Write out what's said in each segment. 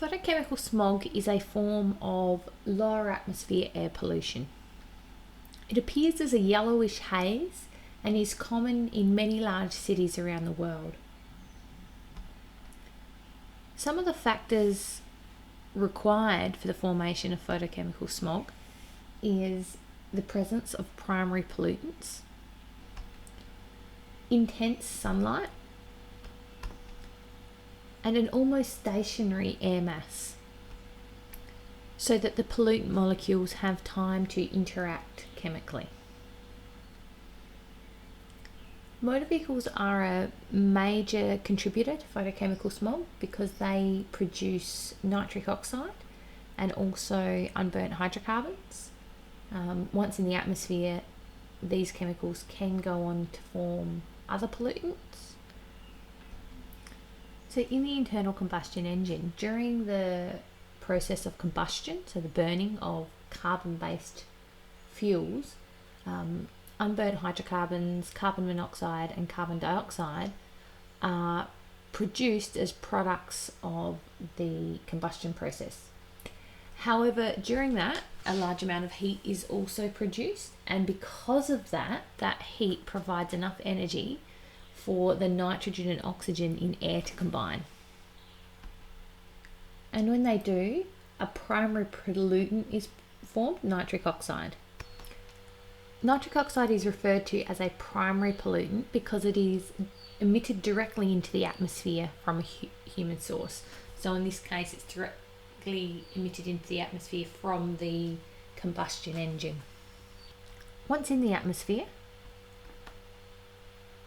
Photochemical smog is a form of lower atmosphere air pollution. It appears as a yellowish haze and is common in many large cities around the world. Some of the factors required for the formation of photochemical smog is the presence of primary pollutants, intense sunlight, and an almost stationary air mass, so that the pollutant molecules have time to interact chemically. Motor vehicles are a major contributor to photochemical smog because they produce nitric oxide and also unburnt hydrocarbons. Once in the atmosphere, these chemicals can go on to form other pollutants. So in the internal combustion engine, during the process of combustion, so the burning of carbon-based fuels, unburnt hydrocarbons, carbon monoxide and carbon dioxide are produced as products of the combustion process. However, during that, a large amount of heat is also produced, and because of that, that heat provides enough energy for the nitrogen and oxygen in air to combine. And when they do, a primary pollutant is formed, nitric oxide. Nitric oxide is referred to as a primary pollutant because it is emitted directly into the atmosphere from a human source. So in this case, it's directly emitted into the atmosphere from the combustion engine. Once in the atmosphere,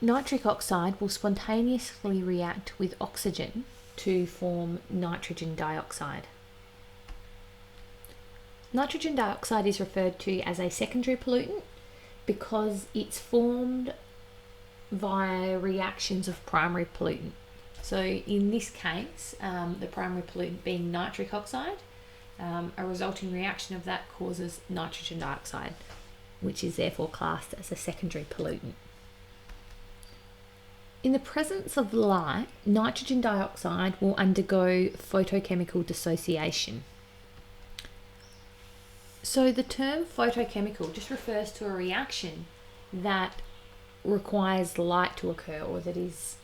nitric oxide will spontaneously react with oxygen to form nitrogen dioxide. Nitrogen dioxide is referred to as a secondary pollutant because it's formed via reactions of primary pollutant. So in this case, the primary pollutant being nitric oxide, a resulting reaction of that causes nitrogen dioxide, which is therefore classed as a secondary pollutant. In the presence of light, nitrogen dioxide will undergo photochemical dissociation. So the term photochemical just refers to a reaction that requires light to occur, or that is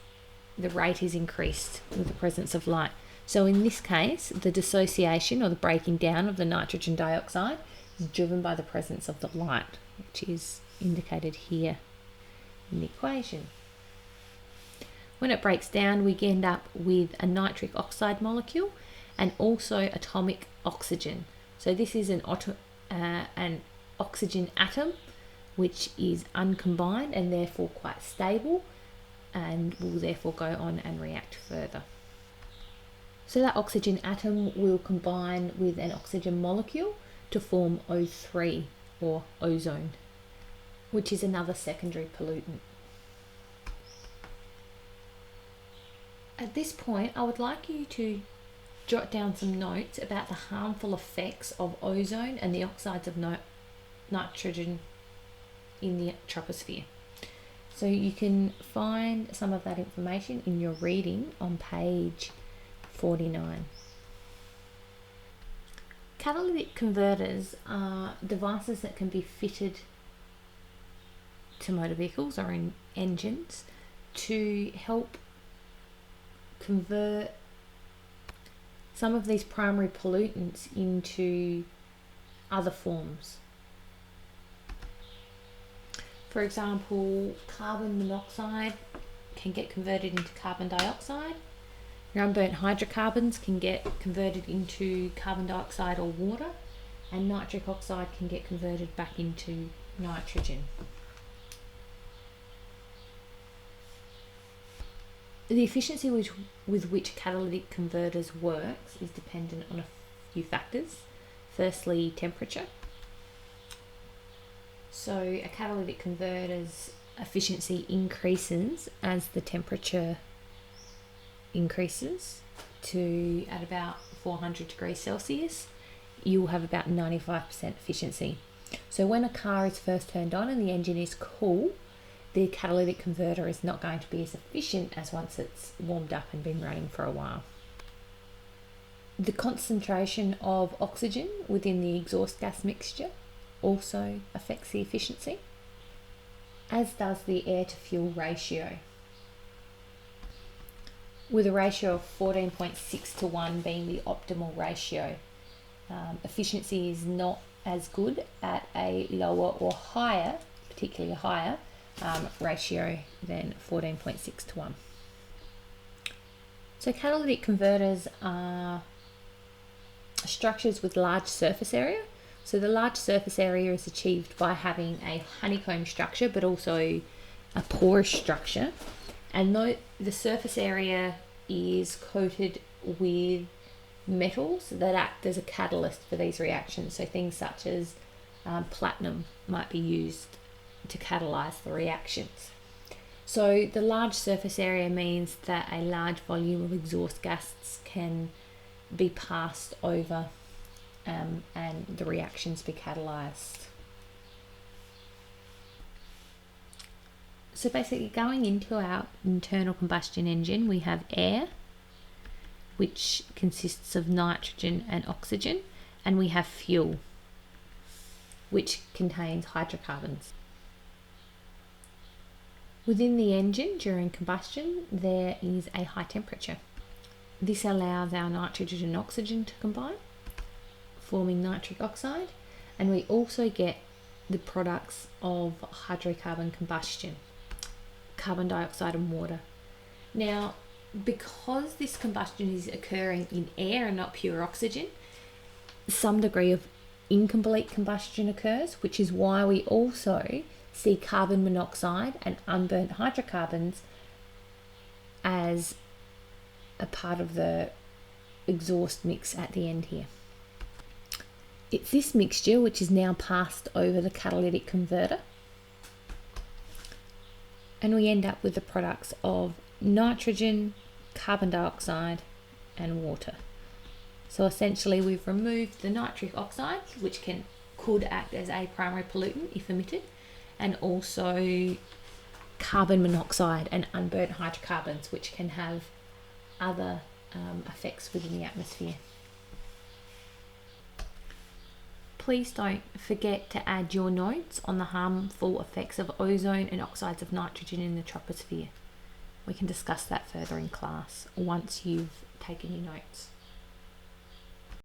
the rate is increased with the presence of light. So in this case, the dissociation or the breaking down of the nitrogen dioxide is driven by the presence of the light, which is indicated here in the equation. When it breaks down, we end up with a nitric oxide molecule and also atomic oxygen. So this is an oxygen atom, which is uncombined and therefore quite stable, and will therefore go on and react further. So that oxygen atom will combine with an oxygen molecule to form O3, or ozone, which is another secondary pollutant. At this point, I would like you to jot down some notes about the harmful effects of ozone and the oxides of nitrogen in the troposphere. So you can find some of that information in your reading on page 49. Catalytic converters are devices that can be fitted to motor vehicles or in engines to help convert some of these primary pollutants into other forms. For example, carbon monoxide can get converted into carbon dioxide. Your unburnt hydrocarbons can get converted into carbon dioxide or water, and nitric oxide can get converted back into nitrogen. The efficiency with which catalytic converters works is dependent on a few factors. Firstly, temperature. So a catalytic converter's efficiency increases as the temperature increases to at about 400 degrees Celsius. You will have about 95% efficiency. So when a car is first turned on and the engine is cool, the catalytic converter is not going to be as efficient as once it's warmed up and been running for a while. The concentration of oxygen within the exhaust gas mixture also affects the efficiency, as does the air to fuel ratio, with a ratio of 14.6 to 1 being the optimal ratio. Efficiency is not as good at a lower or higher, particularly a higher ratio than 14.6 to 1. So catalytic converters are structures with large surface area. So the large surface area is achieved by having a honeycomb structure, but also a porous structure. And the surface area is coated with metals that act as a catalyst for these reactions. So things such as platinum might be used to catalyze the reactions. So the large surface area means that a large volume of exhaust gases can be passed over and the reactions be catalyzed. So basically, going into our internal combustion engine, we have air, which consists of nitrogen and oxygen, and we have fuel, which contains hydrocarbons. Within the engine during combustion, there is a high temperature. This allows our nitrogen and oxygen to combine, forming nitric oxide, and we also get the products of hydrocarbon combustion, carbon dioxide and water. Now, because this combustion is occurring in air and not pure oxygen, some degree of incomplete combustion occurs, which is why we also see carbon monoxide and unburnt hydrocarbons as a part of the exhaust mix at the end here. It's this mixture which is now passed over the catalytic converter, and we end up with the products of nitrogen, carbon dioxide and water. So essentially we've removed the nitric oxide, which could act as a primary pollutant if emitted, and also carbon monoxide and unburnt hydrocarbons, which can have other effects within the atmosphere. Please don't forget to add your notes on the harmful effects of ozone and oxides of nitrogen in the troposphere. We can discuss that further in class once you've taken your notes.